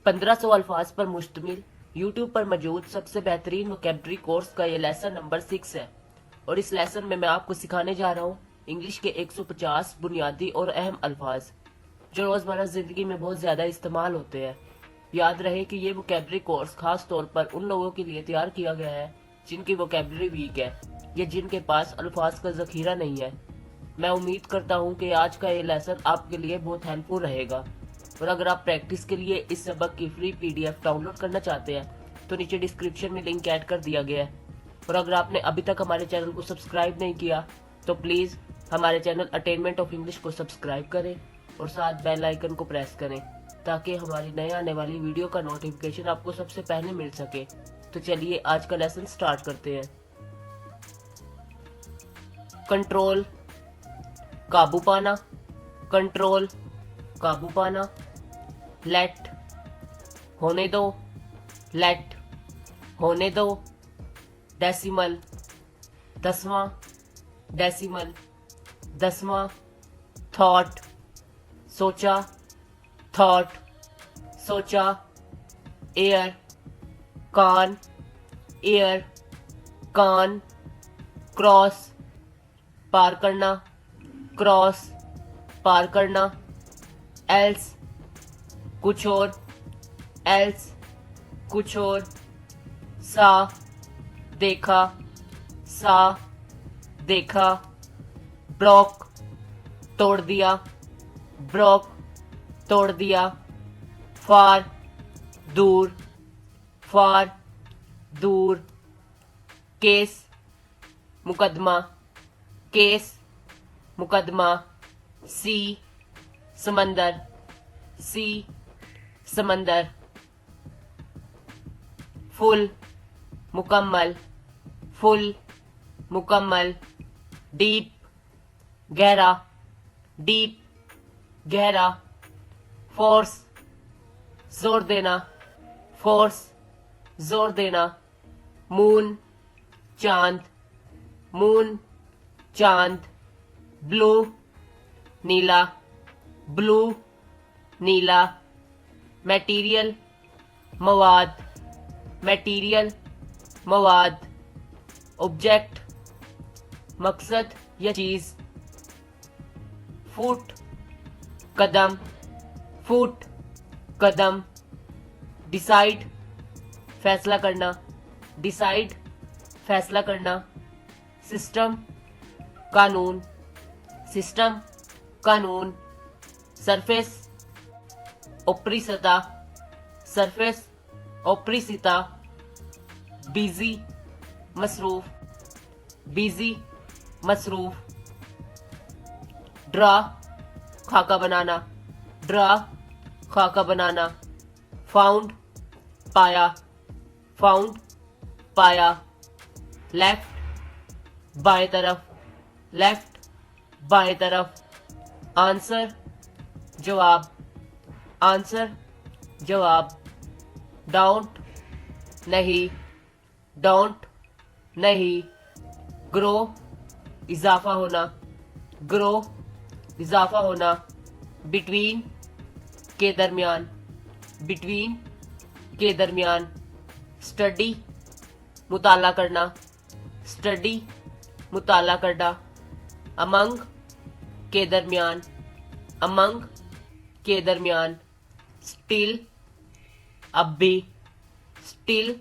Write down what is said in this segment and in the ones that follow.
1500 अल्फाज पर मुश्तमिल यूट्यूब पर मौजूद सबसे बेहतरीन वोकैबुलरी कोर्स का ये लेसन नंबर 6 है और इस लेसन में मैं आपको सिखाने जा रहा हूँ इंग्लिश के 150 बुनियादी और अहम अल्फाज जो रोज़मर्रा ज़िंदगी में बहुत ज़्यादा इस्तेमाल होते हैं। याद रहे कि ये वोकैबुलरी कोर्स खास तौर पर उन लोगों के लिए तैयार किया गया है जिनकी वोकैबुलरी वीक है या जिनके पास अल्फाज का ज़ख़ीरा नहीं है। मैं उम्मीद करता हूँ कि आज का ये लेसन आपके लिए बहुत हेल्पफुल रहेगा और अगर आप प्रैक्टिस के लिए इस सबक की फ्री PDF डाउनलोड करना चाहते हैं तो नीचे डिस्क्रिप्शन में लिंक ऐड कर दिया गया है। और अगर आपने अभी तक हमारे चैनल को सब्सक्राइब नहीं किया तो प्लीज़ हमारे चैनल अटेनमेंट ऑफ इंग्लिश को सब्सक्राइब करें और साथ बेल आइकन को प्रेस करें ताकि हमारी नए आने वाली वीडियो का नोटिफिकेशन आपको सबसे पहले मिल सके। तो चलिए आज का लेसन स्टार्ट करते हैं। कंट्रोल काबू पाना, कंट्रोल काबू पाना। लेट होने दो, लेट होने दो। डेसिमल दसवां, डेसिमल दसवां। थॉट सोचा, थॉट सोचा। एयर कान, एयर कान। क्रॉस पार करना, क्रॉस पार करना। एल्स कुछ और, एल्स कुछ और। सा देखा, सा देखा। ब्लॉक तोड़ दिया, ब्लॉक तोड़ दिया। फार दूर, फार दूर। केस मुकदमा, केस मुकदमा। सी समंदर, सी समंदर। फुल मुकम्मल, फुल मुकम्मल। डीप गहरा, डीप गहरा। फोर्स जोर देना, फोर्स जोर देना। मून चांद, मून चांद। ब्लू नीला, ब्लू नीला। मटेरियल मवाद, मटेरियल मवाद। ऑब्जेक्ट मकसद या चीज। फुट कदम, फुट कदम। डिसाइड फैसला करना, डिसाइड फैसला करना। सिस्टम कानून, सिस्टम कानून। सरफेस ऊपरी सतह, सरफेस ऊपरी सतह। बिजी मसरूफ, बिजी मसरूफ। ड्रा खाका बनाना, ड्रा खाका बनाना। फाउंड पाया, फाउंड पाया। लेफ्ट बाएं तरफ, लेफ्ट बाएं तरफ। आंसर जवाब, आंसर जवाब। डोंट नहीं, डोंट नहीं। ग्रो इजाफा होना, ग्रो इजाफा होना। बिटवीन के दरमियान, बिटवीन के दरमियान। स्टडी मुताला करना, स्टडी मुताला करना। अमंग के दरमियान, अमंग के दरमियान। स्टिल अब भी, स्टिल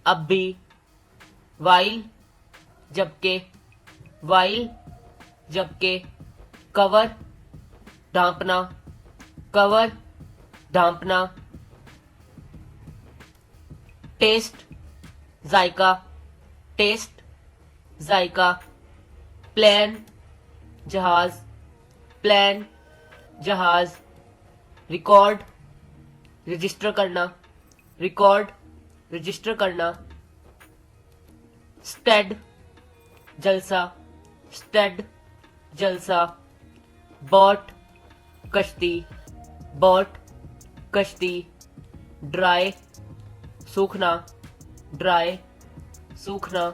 अब भी। वाइल जबकि, वाइल जबकि। कवर ढांपना, कवर ढांपना। टेस्ट जायका, टेस्ट जायका। प्लेन जहाज, प्लेन जहाज। रिकॉर्ड रजिस्टर करना, रिकॉर्ड रजिस्टर करना। स्टेड जलसा, स्टेड जलसा। बोट कश्ती, बोट कश्ती। ड्राई सूखना, ड्राई सूखना।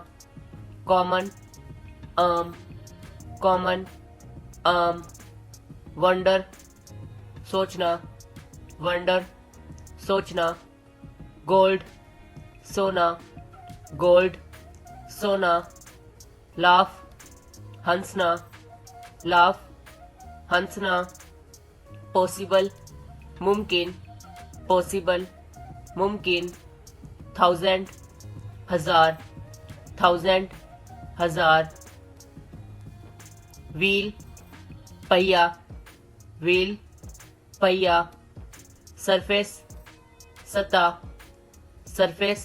कॉमन आम, कॉमन आम। वंडर सोचना, वंडर सोचना, गोल्ड, सोना, गोल्ड, सोना, लाफ, हंसना, लाफ, हंसना, पॉसिबल, मुमकिन, पॉसिबल, मुमकिन, थाउजेंड, हजार, थाउजेंड, हजार, व्हील, पहिया, व्हील, पहिया, सरफेस, सतह, सरफेस,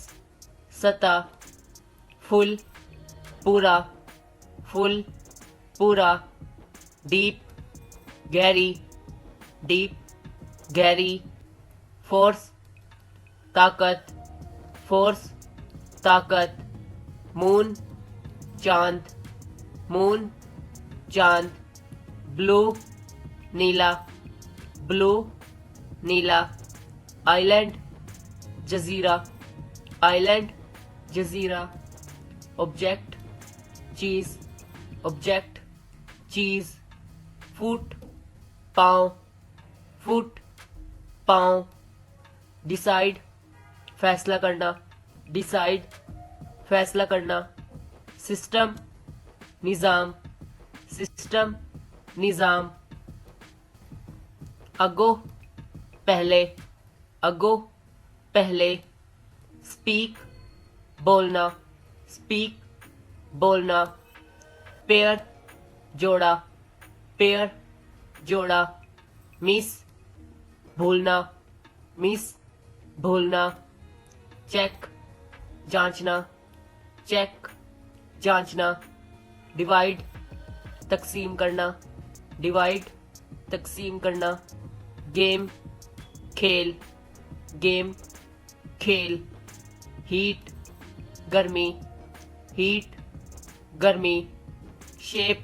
सतह, फुल, पूरा, फुल, पूरा, डीप, गहरी, डीप, गहरी, फोर्स, ताकत, फोर्स, ताकत, मून, चांद, मून, चांद, ब्लू, नीला, ब्लू, नीला, आइलैंड, जजीरा, आइलैंड, जजीरा, ऑब्जेक्ट, चीज, ऑब्जेक्ट, चीज, फुट, पाँव, फुट, पाँव, डिसाइड, फैसला करना, डिसाइड, फैसला करना, सिस्टम, निज़ाम, सिस्टम, निज़ाम, अगो, पहले, अगो, पहले, स्पीक, बोलना, स्पीक, बोलना, पेयर, जोड़ा, पेयर, जोड़ा, मिस, भूलना, मिस, भूलना, चेक, जांचना, चेक, जांचना, डिवाइड, तकसीम करना, डिवाइड, तकसीम करना, गेम, खेल, गेम, खेल, हीट, गर्मी, हीट, गर्मी, शेप,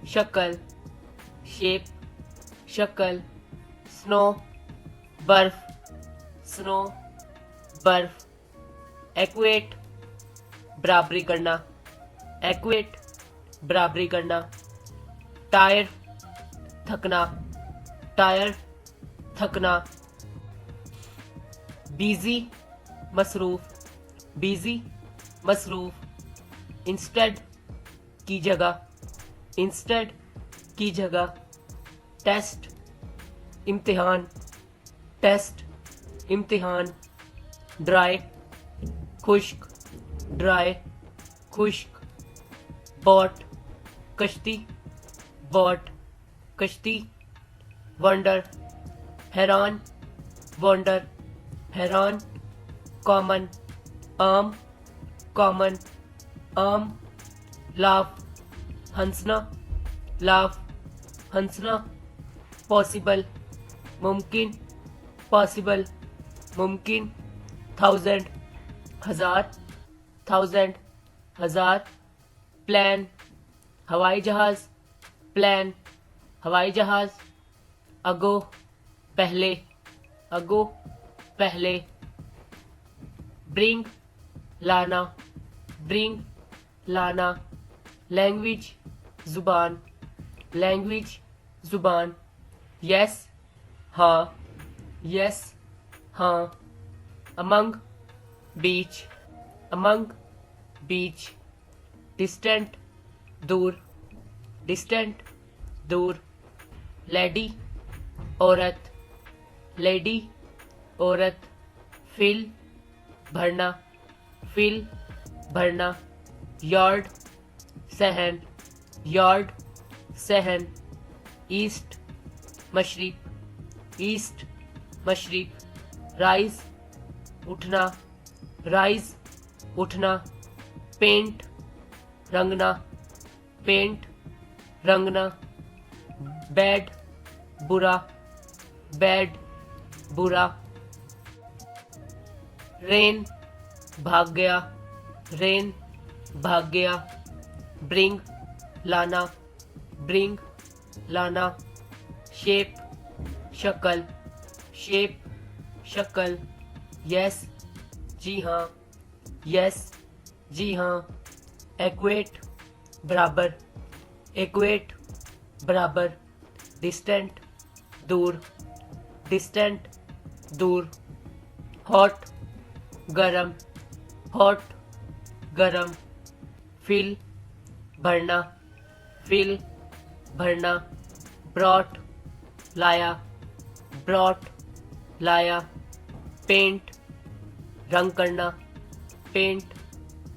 शक्ल, शेप, शक्ल, स्नो, बर्फ, स्नो, बर्फ, एक्वेट, बराबरी करना, एक्वेट, बराबरी करना, टायर, थकना, टायर, थकना, बिजी, मसरूफ, बिजी, मसरूफ, इंस्टेड, की जगह, इंस्टेड, की जगह, टेस्ट, इम्तिहान, टेस्ट, इम्तिहान, ड्राई, खुश्क, ड्राई, खुश्क, बोट, कश्ती, बोट, कश्ती, वंडर, हैरान, वंडर, हैरान, कॉमन, आम, कॉमन, आम, लाफ, हंसना, लाफ, हंसना, पॉसिबल, मुमकिन, पॉसिबल, मुमकिन, थाउजेंड, हजार, थाउजेंड, हजार, प्लान, हवाई जहाज, प्लान, हवाई जहाज, अगो, पहले, अगो, पहले, ब्रिंग, लाना, ब्रिंग, लाना, लैंग्वेज, जुबान, लैंग्वेज, जुबान, यस, हाँ, यस, हाँ, अमंग, बीच, अमंग, बीच, डिस्टेंट, दूर, डिस्टेंट, दूर, लेडी, औरत, लेडी, औरत, फिल, भरना, फिल, भरना, यार्ड, सहन, यार्ड, सहन, ईस्ट, मशरिक, ईस्ट, मशरिक, राइज, उठना, राइज, उठना, पेंट, रंगना, पेंट, रंगना, बैड, बुरा, बैड, बुरा, रेन, भाग गया, रेन, भाग गया, ब्रिंग, लाना, ब्रिंग, लाना, शेप, शक्ल, शेप, शक्ल, यस, जी हाँ, यस, जी हाँ, एक्वेट, बराबर, एक्वेट, बराबर, डिस्टेंट, दूर, डिस्टेंट, दूर, हॉट गरम, हॉट गरम, फिल भरना, फिल भरना, ब्रॉट लाया, ब्रॉट लाया, पेंट रंग करना, पेंट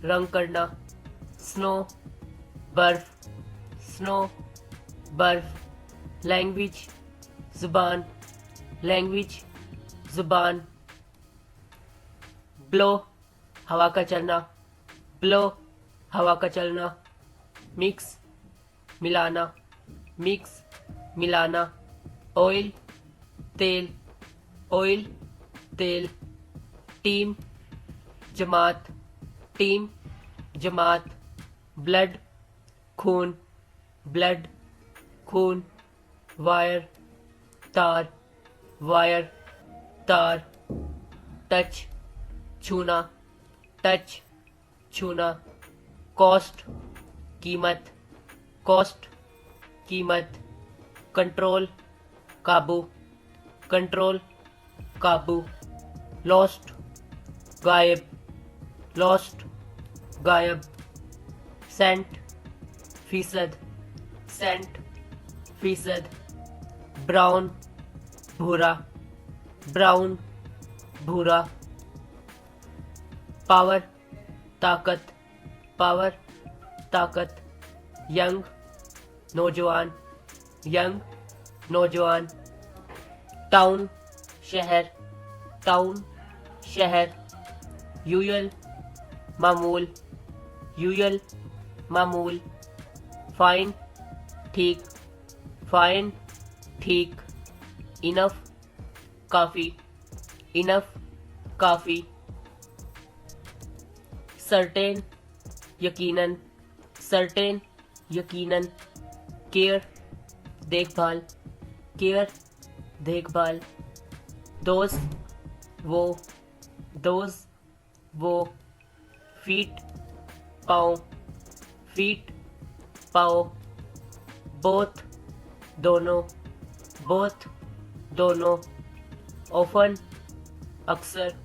रंग करना, स्नो बर्फ, स्नो बर्फ, लैंग्वेज जुबान, लैंग्वेज जुबान, ब्लो हवा का चलना, ब्लो हवा का चलना, मिक्स मिलाना, मिक्स मिलाना, ऑयल तेल, ऑयल तेल, टीम जमात, टीम जमात, ब्लड खून, ब्लड खून, वायर तार, वायर तार, टच छूना, टच छूना, कॉस्ट कीमत, कॉस्ट कीमत, कंट्रोल काबू, कंट्रोल काबू, लॉस्ट गायब, लॉस्ट गायब, सेंट फीसद, सेंट फीसद, ब्राउन भूरा, ब्राउन भूरा, पावर ताकत, पावर ताकत, यंग नौजवान, यंग नौजवान, टाउन शहर, टाउन शहर, यूजुअल मामूल, यूजुअल मामूल, फाइन ठीक, फाइन ठीक, इनफ काफ़ी, इनफ काफ़ी, सर्टेन यकीनन, सर्टेन यकीनन, केयर देखभाल, केयर देखभाल, दोस्त वो, दोस्त वो, फीट पाँव, फीट पाँव, बोथ दोनों, बोथ दोनों, ऑफन अक्सर,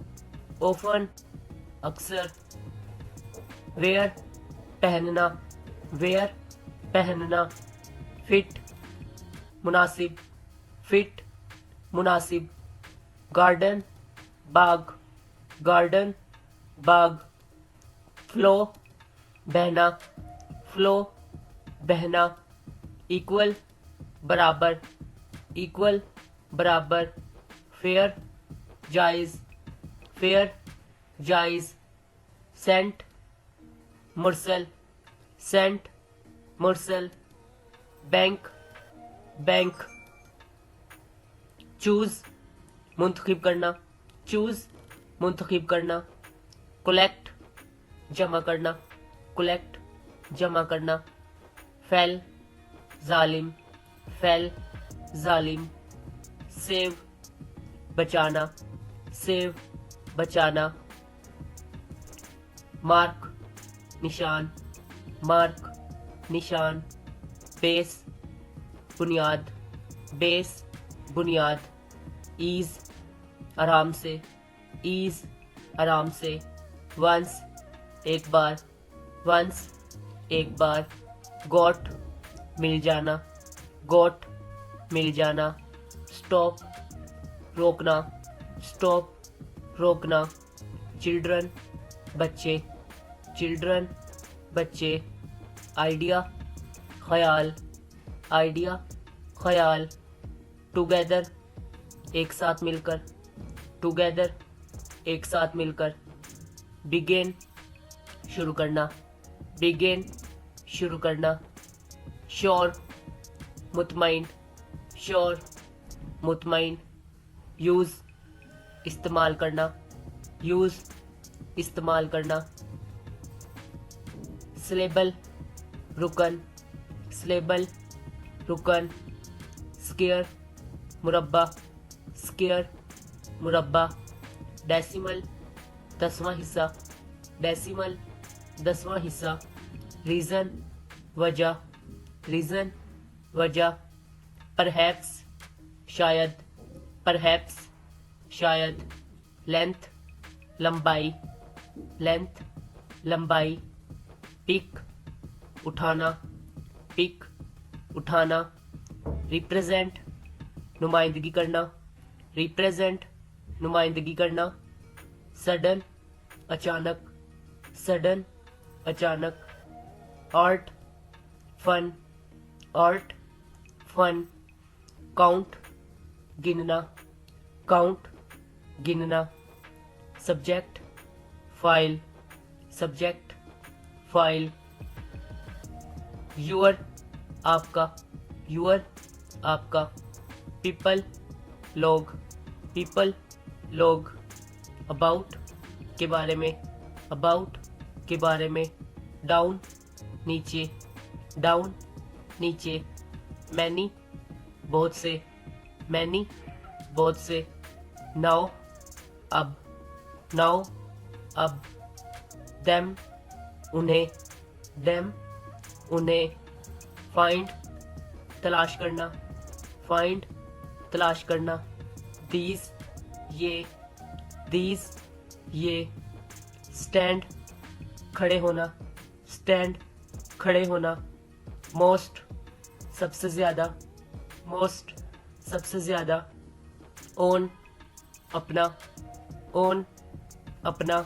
ऑफन अक्सर, वेयर पहनना, वेयर पहनना, फिट मुनासिब, फिट मुनासिब, गार्डन बाग, गार्डन बाग, फ्लो बहना, फ्लो बहना, इक्वल बराबर, इक्वल बराबर, फेयर जायज़, फेयर जायज़, सेंट मुरसल, सेंट मुरसल, बैंक बैंक, चूज़ मुंतखब करना, चूज़ मुंतखब करना, कलेक्ट जमा करना, कलेक्ट जमा करना, फैल जालिम, फैल जालिम, सेव बचाना, सेव बचाना, मार्क निशान, मार्क निशान, बेस बुनियाद, बेस बुनियाद, ईज आराम से, ईज आराम से, वंस एक बार, वंस एक बार, गॉट मिल जाना, गॉट मिल जाना, स्टॉप रोकना, स्टॉप रोकना, चिल्ड्रन बच्चे, चिल्ड्रन बच्चे, आइडिया ख्याल, आइडिया ख्याल, टुगेदर एक साथ मिलकर, टुगेदर एक साथ मिलकर, बिगेन शुरू करना, बिगेन शुरू करना, श्योर मुतमईन, श्योर मुतमईन, यूज़ इस्तेमाल करना, यूज़ इस्तेमाल करना, स्लेबल रुकन, स्लेबल रुकन, स्केयर मुरब्बा, स्केयर मुरब्बा, डेसिमल 10वां हिस्सा, डेसिमल 10वां हिस्सा, रीज़न वजह, रीज़न वजह, परहैप्स शायद, परहैप्स शायद, लेंथ लंबाई, लेंथ, लंबाई। पिक, उठाना, पिक, उठाना। रिप्रेजेंट, नुमाइंदगी करना, रिप्रेजेंट, नुमाइंदगी करना। सडन, अचानक, सडन, अचानक। Art, fun, art, fun. Count, गिनना, काउंट, गिनना। Subject, file, subject, file. Your, आपका, यूअर, आपका। पीपल, लोग, पीपल, लोग। अबाउट, के बारे में, अबाउट, के बारे में। डाउन, नीचे, डाउन, नीचे। मैनी, बहुत से, मैनी, बहुत से। नाउ, अब, नाउ, अब। देम, उन्हें, देम, उन्हें। फाइंड, तलाश करना, फाइंड, तलाश करना। दीज, ये, दीज, ये। स्टैंड, खड़े होना, स्टैंड, खड़े होना। मोस्ट, सबसे ज्यादा, मोस्ट, सबसे ज्यादा। ओन, अपना, ओन, अपना।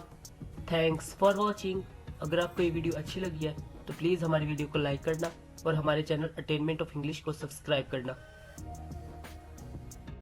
Thanks for watching. अगर आपको ये वीडियो अच्छी लगी है तो प्लीज़ हमारी वीडियो को लाइक करना और हमारे चैनल अटेनमेंट ऑफ इंग्लिश को सब्सक्राइब करना।